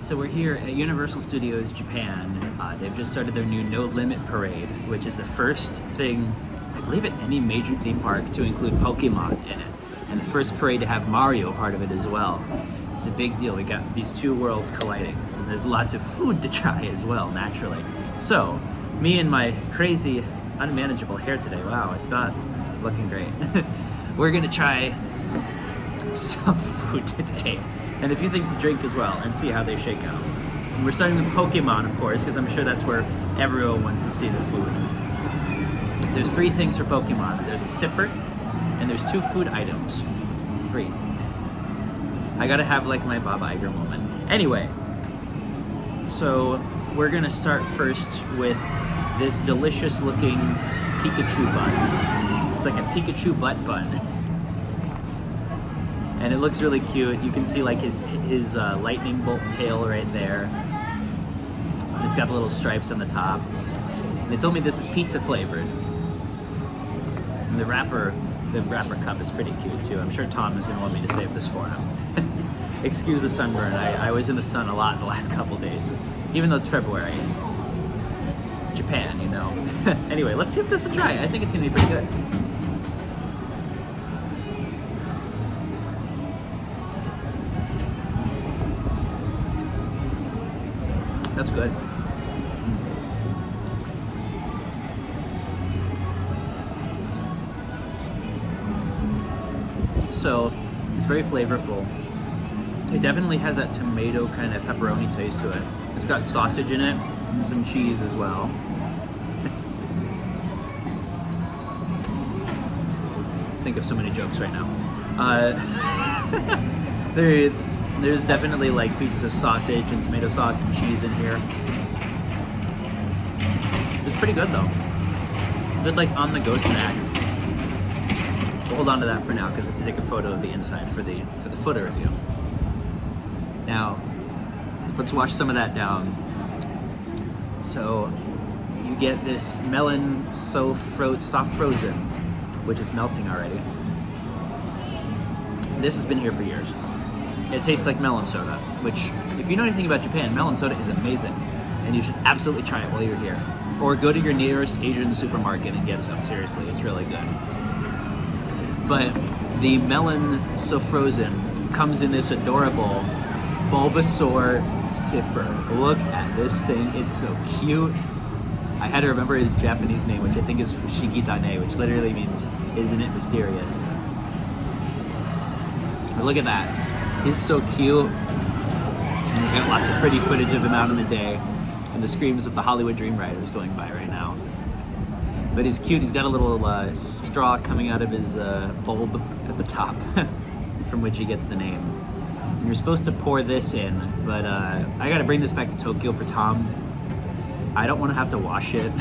So we're here at Universal Studios Japan. They've just started their new No Limit Parade, which is the first thing, I believe, at any major theme park to include Pokémon in it. And the first parade to have Mario part of it as well. It's a big deal. We got these two worlds colliding. And there's lots of food to try as well, naturally. So, me and my crazy, unmanageable hair today, wow, it's not looking great. We're gonna try some food today. And a few things to drink as well, and see how they shake out. And we're starting with Pokemon, of course, because I'm sure that's where everyone wants to see the food. There's 3 things for Pokemon. There's a sipper, and there's 2 food items. Free. I gotta have like my Bob Iger moment. Anyway, so we're gonna start first with this delicious looking Pikachu bun. It's like a Pikachu butt bun. And it looks really cute. You can see like his lightning bolt tail right there. And it's got the little stripes on the top. And they told me this is pizza flavored. And the wrapper cup is pretty cute too. I'm sure Tom is going to want me to save this for him. Excuse the sunburn. I was in the sun a lot the last couple days, even though it's February. Japan, you know. Anyway, let's give this a try. I think it's going to be pretty good. That's good. So, it's very flavorful. It definitely has that tomato kind of pepperoni taste to it. It's got sausage in it and some cheese as well. Think of so many jokes right now. There's definitely like pieces of sausage and tomato sauce and cheese in here. It's pretty good though. Good like on-the-go snack. We'll hold on to that for now because I have to take a photo of the inside for the footer review. Now, let's wash some of that down. So, you get this melon soft frozen, which is melting already. This has been here for years. It tastes like melon soda, which, if you know anything about Japan, melon soda is amazing, and you should absolutely try it while you're here. Or go to your nearest Asian supermarket and get some, seriously, it's really good. But the melon so frozen comes in this adorable Bulbasaur sipper. Look at this thing, it's so cute. I had to remember his Japanese name, which I think is Fushigi-dane, which literally means, isn't it mysterious? But look at that. He's so cute. And we've got lots of pretty footage of him out in the day. And the screams of the Hollywood Dream Rider is going by right now. But he's cute. He's got a little straw coming out of his bulb at the top, from which he gets the name. And you're supposed to pour this in, but I gotta bring this back to Tokyo for Tom. I don't want to have to wash it.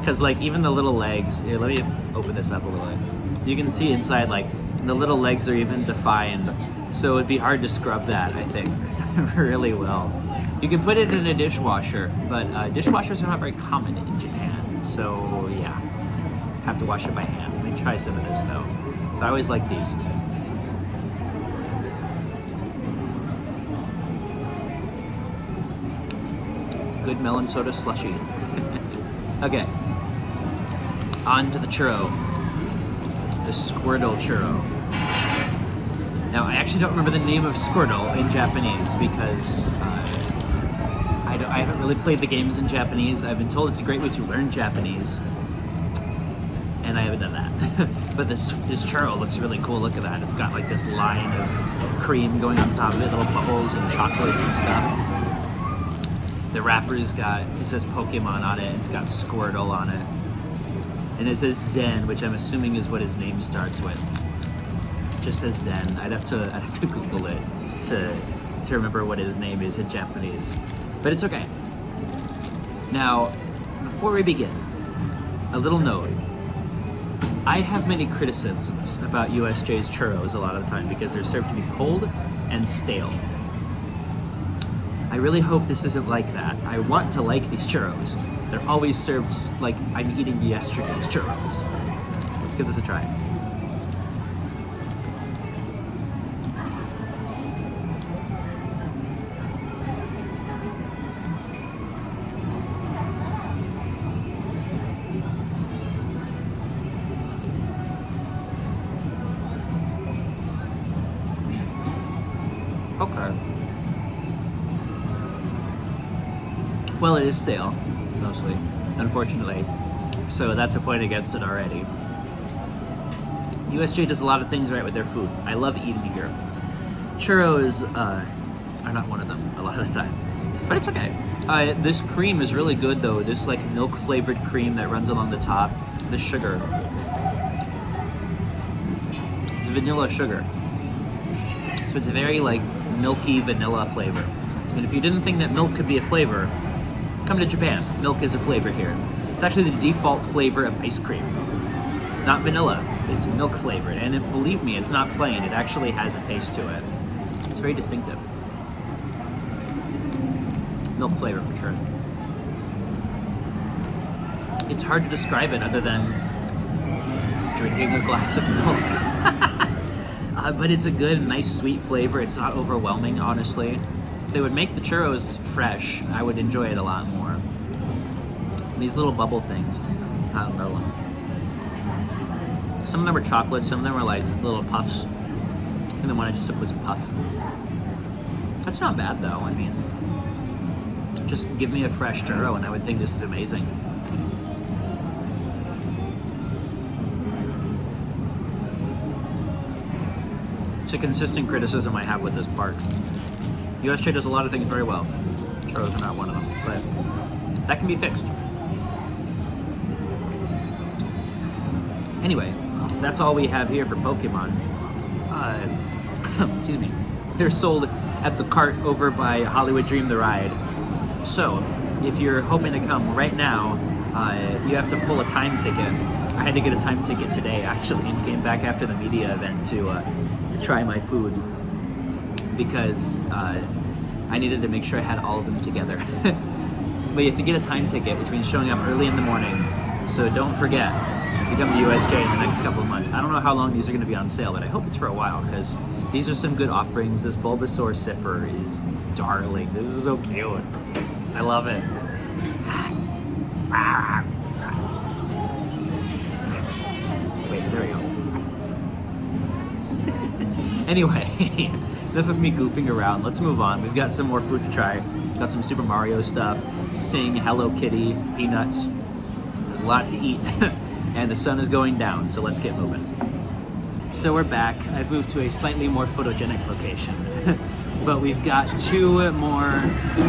Because like even the little legs, here, let me open this up a little bit. You can see inside like the little legs are even defined. So it'd be hard to scrub that, I think, really well. You can put it in a dishwasher, but dishwashers are not very common in Japan. So yeah, have to wash it by hand. Let me try some of this though. So I always like these. Good melon soda slushy. Okay, on to the churro. The Squirtle Churro. Now, I actually don't remember the name of Squirtle in Japanese because I haven't really played the games in Japanese. I've been told it's a great way to learn Japanese, and I haven't done that. But this churro looks really cool. Look at that. It's got like this line of cream going on top of it, little bubbles and chocolates and stuff. The wrapper's got, it says Pokemon on it. It's got Squirtle on it. And it says Zen, which I'm assuming is what his name starts with. Just says Zen. I'd have to Google it to remember what his name is in Japanese. But it's okay. Now, before we begin, a little note. I have many criticisms about USJ's churros a lot of the time because they're served to be cold and stale. I really hope this isn't like that. I want to like these churros. They're always served like I'm eating yesterday's churros. Let's give this a try. Well, it is stale, mostly, unfortunately. So that's a point against it already. USJ does a lot of things right with their food. I love eating here. Churros are not one of them a lot of the time, but it's okay. This cream is really good though. This like milk flavored cream that runs along the top. The sugar. It's vanilla sugar. So it's a very like milky vanilla flavor. And if you didn't think that milk could be a flavor, come to Japan. Milk is a flavor here. It's actually the default flavor of ice cream. Not vanilla, it's milk flavored. And believe me, it's not plain. It actually has a taste to it. It's very distinctive. Milk flavor for sure. It's hard to describe it other than drinking a glass of milk. But it's a good, nice, sweet flavor. It's not overwhelming, honestly. If they would make the churros fresh, I would enjoy it a lot more. These little bubble things, I don't know. Some of them were chocolate, some of them were like little puffs. And the one I just took was a puff. That's not bad though, I mean, just give me a fresh churro and I would think this is amazing. It's a consistent criticism I have with this park. USJ does a lot of things very well. Churros are not one of them, but that can be fixed. Anyway, that's all we have here for Pokemon. Excuse me. They're sold at the Kart over by Hollywood Dream the Ride. So, if you're hoping to come right now, you have to pull a time ticket. I had to get a time ticket today, actually, and came back after the media event to try my food because I needed to make sure I had all of them together. But you have to get a time ticket, which means showing up early in the morning. So don't forget, if you come to USJ in the next couple of months, I don't know how long these are going to be on sale, but I hope it's for a while because these are some good offerings. This Bulbasaur sipper is darling. This is so cute. I love it. Wait, there we go. Anyway, enough of me goofing around. Let's move on. We've got some more food to try. We've got some Super Mario stuff. Sing, Hello Kitty, Peanuts. There's a lot to eat. And the sun is going down, so let's get moving. So we're back. I've moved to a slightly more photogenic location. But we've got two more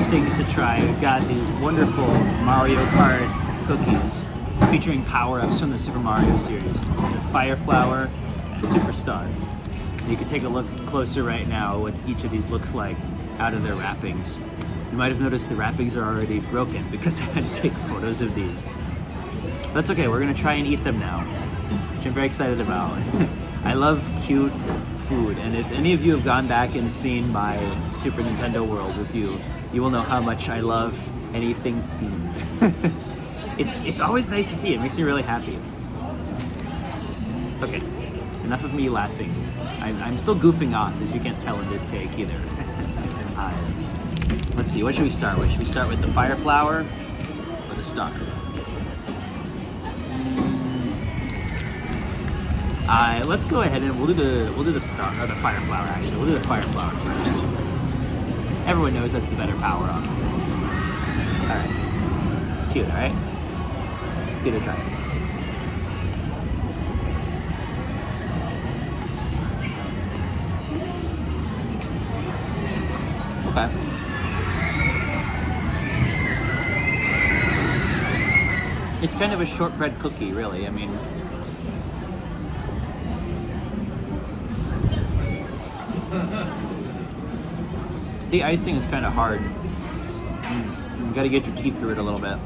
things to try. We've got these wonderful Mario Kart cookies featuring power-ups from the Super Mario series. The Fire Flower and Superstar. You can take a look closer right now what each of these looks like out of their wrappings. You might have noticed the wrappings are already broken because I had to take photos of these. That's okay, we're gonna try and eat them now, which I'm very excited about. I love cute food, and if any of you have gone back and seen my Super Nintendo World review, you will know how much I love anything themed. It's always nice to see, it makes me really happy. Okay, enough of me laughing. I'm still goofing off, as you can't tell in this take either. Let's see, what should we start with? Should we start with the Fire Flower or the Star? Let's go ahead and we'll do the Star or the Fire Flower actually. We'll do the Fire Flower first. Everyone knows that's the better power up. Alright. It's cute, alright? Let's give it a try. Okay. It's kind of a shortbread cookie, really. I mean, the icing is kind of hard. You gotta get your teeth through it a little bit.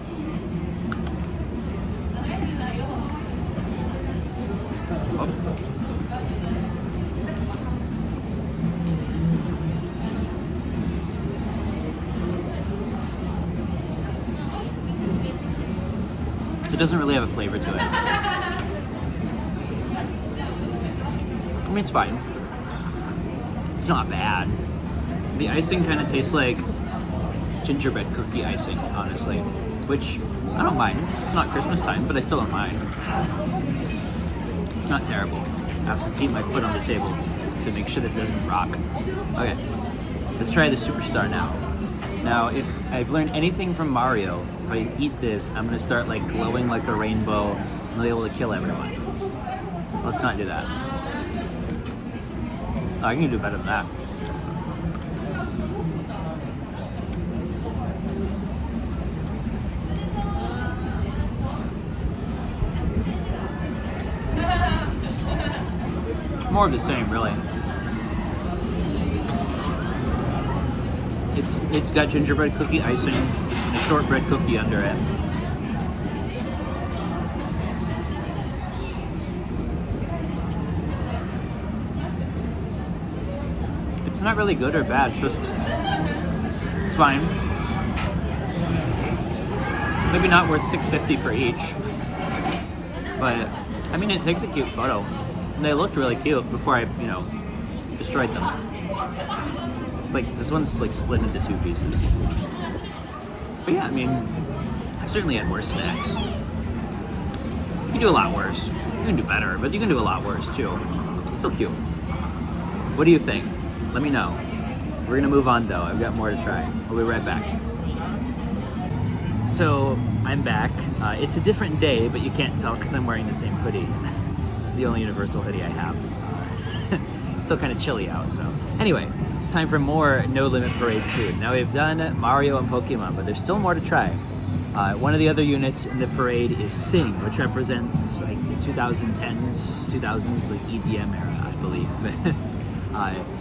Oh. It doesn't really have a flavor to it. I mean, it's fine. It's not bad. The icing kind of tastes like gingerbread cookie icing, honestly, which I don't mind. It's not Christmas time, but I still don't mind. It's not terrible. I have to keep my foot on the table to make sure that it doesn't rock. Okay, let's try the Superstar now. Now, if I've learned anything from Mario, if I eat this, I'm gonna start like glowing like a rainbow and be able to kill everyone. Let's not do that. Oh, I can do better than that. More of the same, really. It's got gingerbread cookie icing and a shortbread cookie under it. It's not really good or bad, it's fine. Maybe not worth $6.50 for each, but I mean, it takes a cute photo. And they looked really cute before I, destroyed them. It's like, this one's like split into 2 pieces. But yeah, I mean, I've certainly had worse snacks. You can do a lot worse. You can do better, but you can do a lot worse too. It's still cute. What do you think? Let me know. We're gonna move on though. I've got more to try. I'll be right back. So, I'm back. It's a different day, but you can't tell because I'm wearing the same hoodie. It's the only universal hoodie I have. It's still kind of chilly out, so. Anyway, it's time for more No Limit Parade food. Now we've done Mario and Pokemon, but there's still more to try. One of the other units in the parade is Sing, which represents like the 2010s, 2000s like EDM era, I believe.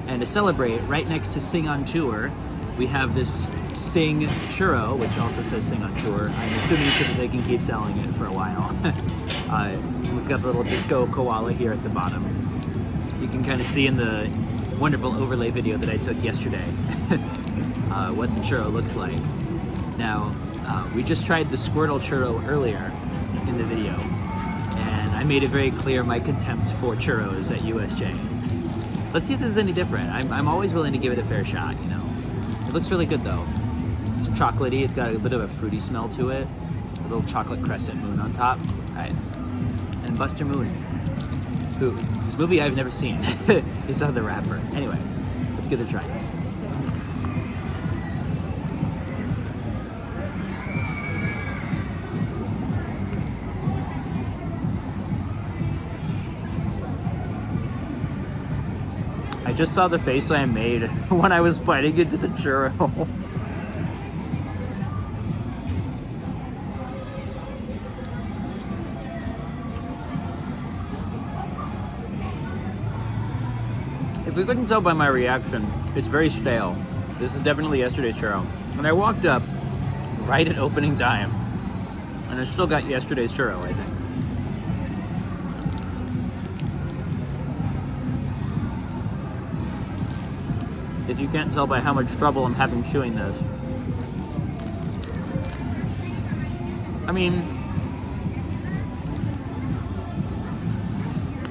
And to celebrate, right next to Sing on Tour, we have this Sing Churro, which also says Sing on Tour. I'm assuming so that they can keep selling it for a while. It's got the little disco koala here at the bottom. You can kind of see in the wonderful overlay video that I took yesterday what the churro looks like. Now, we just tried the Squirtle Churro earlier in the video, and I made it very clear my contempt for churros at USJ. Let's see if this is any different. I'm always willing to give it a fair shot, It looks really good though. It's chocolatey, it's got a bit of a fruity smell to it. A little chocolate crescent moon on top. All right. And Buster Moon, who, this movie I've never seen, is on the wrapper. Anyway, let's give it a try. I just saw the face I made when I was biting into the churro. If you couldn't tell by my reaction, it's very stale. This is definitely yesterday's churro. And I walked up right at opening time, and I still got yesterday's churro, I think. If you can't tell by how much trouble I'm having chewing this. I mean,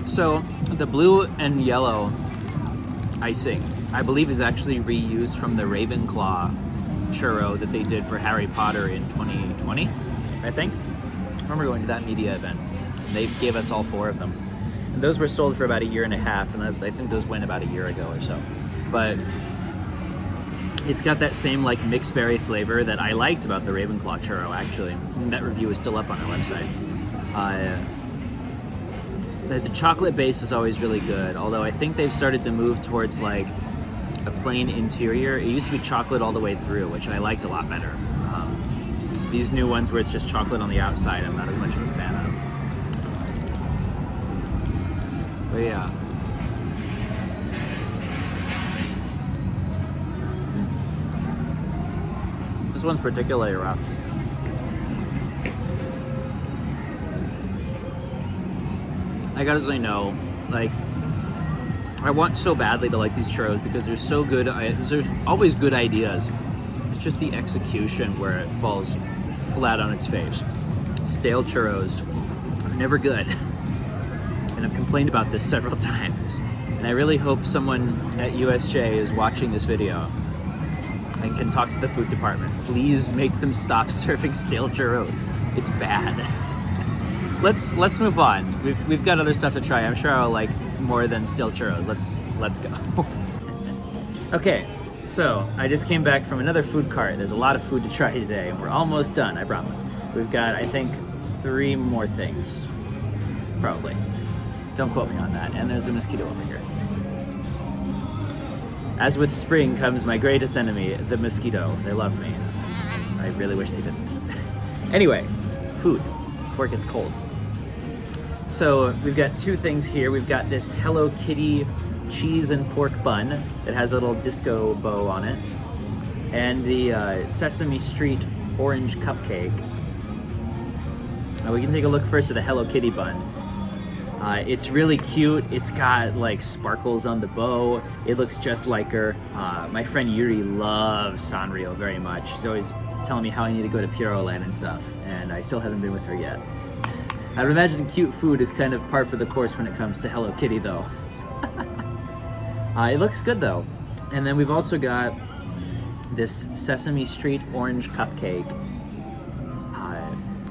so the blue and yellow icing, I believe, is actually reused from the Ravenclaw churro that they did for Harry Potter in 2020, I think. I remember going to that media event, and they gave us all 4 of them. And those were sold for about 1.5 years, and I think those went about 1 year ago or so. But it's got that same like mixed berry flavor that I liked about the Ravenclaw churro, actually. And that review is still up on our website. The chocolate base is always really good, although I think they've started to move towards like a plain interior. It used to be chocolate all the way through, which I liked a lot better. These new ones where it's just chocolate on the outside, I'm not as much of a fan of. But yeah. This one's particularly rough. I gotta say no, like, I want so badly to like these churros because they're so good. There's always good ideas. It's just the execution where it falls flat on its face. Stale churros are never good. And I've complained about this several times. And I really hope someone at USJ is watching this video and can talk to the food department. Please make them stop serving stale churros. It's bad. Let's move on. We've got other stuff to try. I'm sure I'll like more than stale churros. Let's go. Okay, So, I just came back from another food cart. There's a lot of food to try today, and we're almost done, I promise. We've got, I think, 3 more things. Probably. Don't quote me on that. And there's a mosquito over here. As with spring comes my greatest enemy, the mosquito. They love me. I really wish they didn't. Anyway, food, before it gets cold. So we've got 2 things here. We've got this Hello Kitty cheese and pork bun that has a little disco bow on it, and the Sesame Street orange cupcake. Now we can take a look first at the Hello Kitty bun. It's really cute. It's got like sparkles on the bow. It looks just like her. My friend Yuri loves Sanrio very much. She's always telling me how I need to go to Puro Land and stuff, and I still haven't been with her yet. I would imagine cute food is kind of par for the course when it comes to Hello Kitty, though. It looks good, though. And then we've also got this Sesame Street orange cupcake.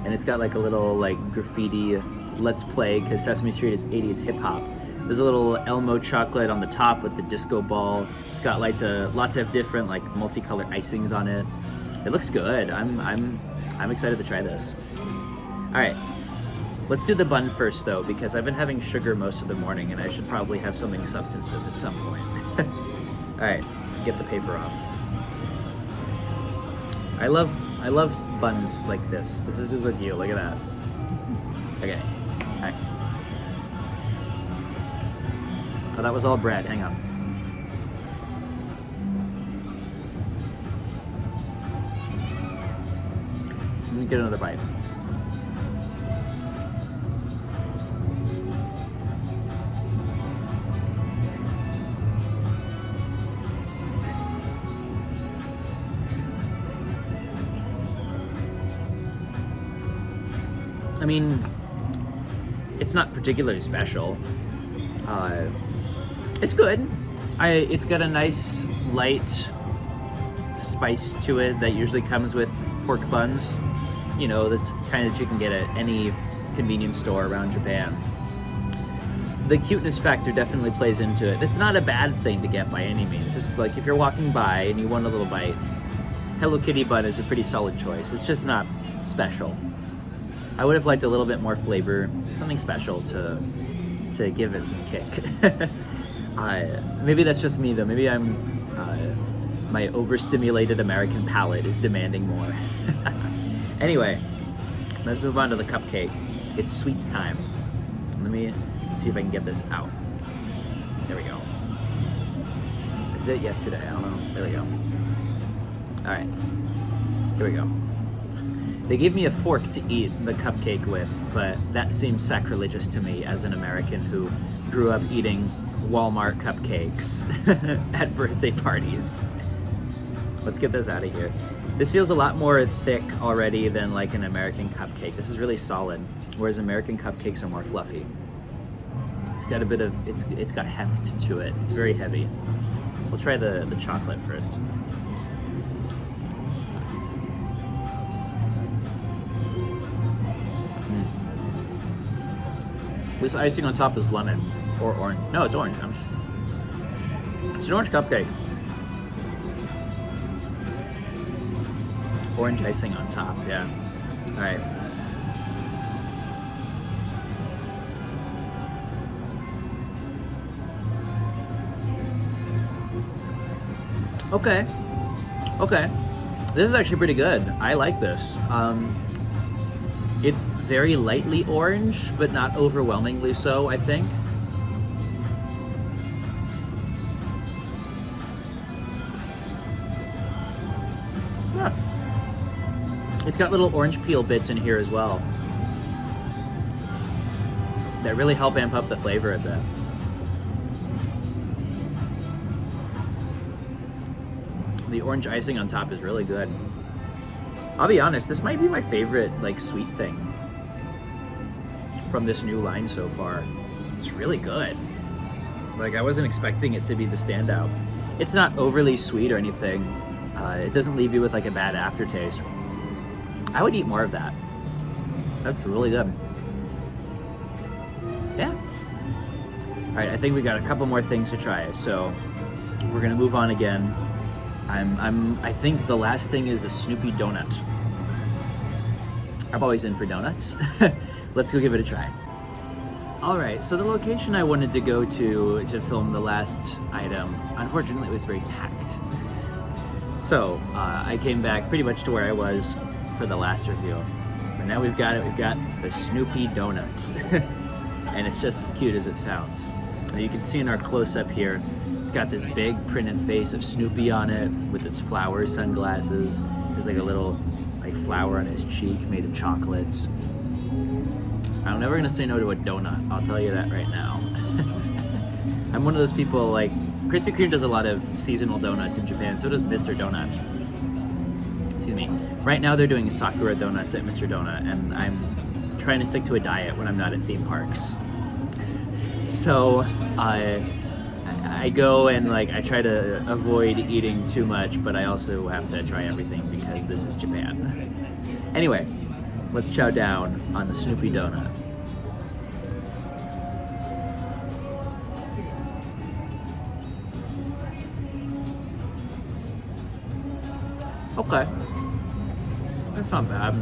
And it's got like a little like graffiti let's play, because Sesame Street is 80s hip-hop. There's a little Elmo chocolate on the top with the disco ball. It's got lots of different like multicolored icings on it. It looks good. I'm excited to try this. All right. Let's do the bun first, though, because I've been having sugar most of the morning, and I should probably have something substantive at some point. All right, get the paper off. I love buns like this. This is just a deal. Look at that. Okay. All right. Oh, that was all bread. Hang on. Let me get another bite. I mean, it's not particularly special. It's good. It's got a nice light spice to it that usually comes with pork buns. You know, the kind that you can get at any convenience store around Japan. The cuteness factor definitely plays into it. It's not a bad thing to get by any means. It's like if you're walking by and you want a little bite, Hello Kitty bun is a pretty solid choice. It's just not special. I would have liked a little bit more flavor, something special to give it some kick. Maybe that's just me, though. Maybe my overstimulated American palate is demanding more. Anyway, let's move on to the cupcake. It's sweets time. Let me see if I can get this out. There we go. I did it yesterday. I don't know. There we go. All right. Here we go. They gave me a fork to eat the cupcake with, but that seems sacrilegious to me as an American who grew up eating Walmart cupcakes at birthday parties. Let's get this out of here. This feels a lot more thick already than like an American cupcake. This is really solid, whereas American cupcakes are more fluffy. It's got a bit of, it's got heft to it. It's very heavy. We'll try the chocolate first. This icing on top is lemon or orange. No, it's orange. It's an orange cupcake. Orange icing on top, yeah. All right. Okay. This is actually pretty good. I like this. It's very lightly orange, but not overwhelmingly so, I think. Yeah. It's got little orange peel bits in here as well that really help amp up the flavor a bit. The orange icing on top is really good. I'll be honest, this might be my favorite like sweet thing from this new line so far. It's really good. Like I wasn't expecting it to be the standout. It's not overly sweet or anything. It doesn't leave you with like a bad aftertaste. I would eat more of that. That's really good. Yeah. All right, I think we got a couple more things to try. So we're gonna move on again I think the last thing is the Snoopy Donut. I'm always in for donuts. Let's go give it a try. All right, so the location I wanted to go to film the last item, unfortunately it was very packed. So I came back pretty much to where I was for the last review. But now we've got the Snoopy Donut. And it's just as cute as it sounds. Now you can see in our close-up here, it's got this big printed face of Snoopy on it with his flower sunglasses. There's like a little flower on his cheek made of chocolates. I'm never gonna say no to a donut, I'll tell you that right now. I'm one of those people, Krispy Kreme does a lot of seasonal donuts in Japan, so does Mr. Donut. Excuse me. Right now they're doing Sakura donuts at Mr. Donut, and I'm trying to stick to a diet when I'm not at theme parks. So I go and I try to avoid eating too much, but I also have to try everything because this is Japan. Anyway, let's chow down on the Snoopy Donut. Okay, that's not bad.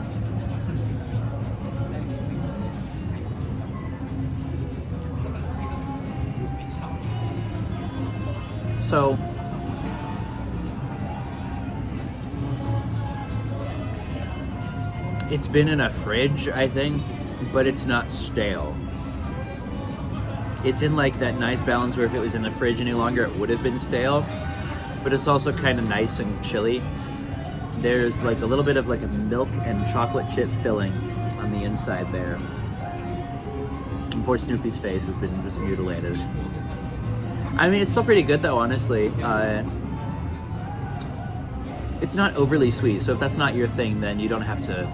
So, it's been in a fridge, I think, but it's not stale. It's in that nice balance where if it was in the fridge any longer, it would have been stale, but it's also kind of nice and chilly. There's a little bit of a milk and chocolate chip filling on the inside there. And poor Snoopy's face has been just mutilated. I mean, it's still pretty good though, honestly. It's not overly sweet, so if that's not your thing, then you don't have to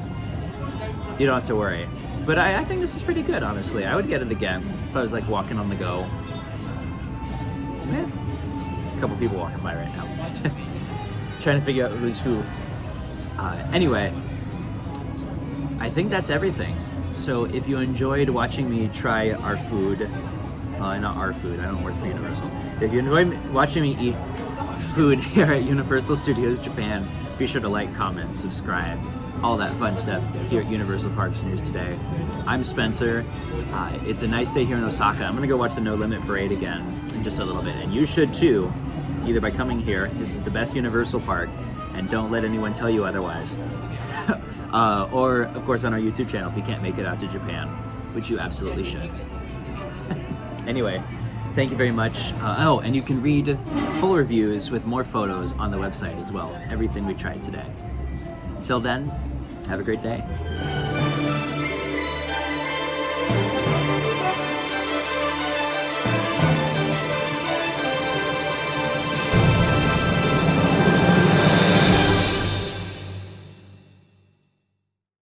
worry. But I think this is pretty good, honestly. I would get it again if I was walking on the go. A couple people walking by right now. Trying to figure out who's who. Anyway, I think that's everything. So if you enjoyed watching me try our food, not our food, I don't work for Universal. If you enjoyed watching me eat food here at Universal Studios Japan, be sure to like, comment, subscribe, all that fun stuff here at Universal Parks News Today. I'm Spencer. It's a nice day here in Osaka. I'm gonna go watch the No Limit Parade again in just a little bit, and you should too, either by coming here, because it's the best Universal park, and don't let anyone tell you otherwise. Or, of course, on our YouTube channel if you can't make it out to Japan, which you absolutely should. Anyway, thank you very much. Oh, and you can read full reviews with more photos on the website as well. Everything we tried today. Until then, have a great day.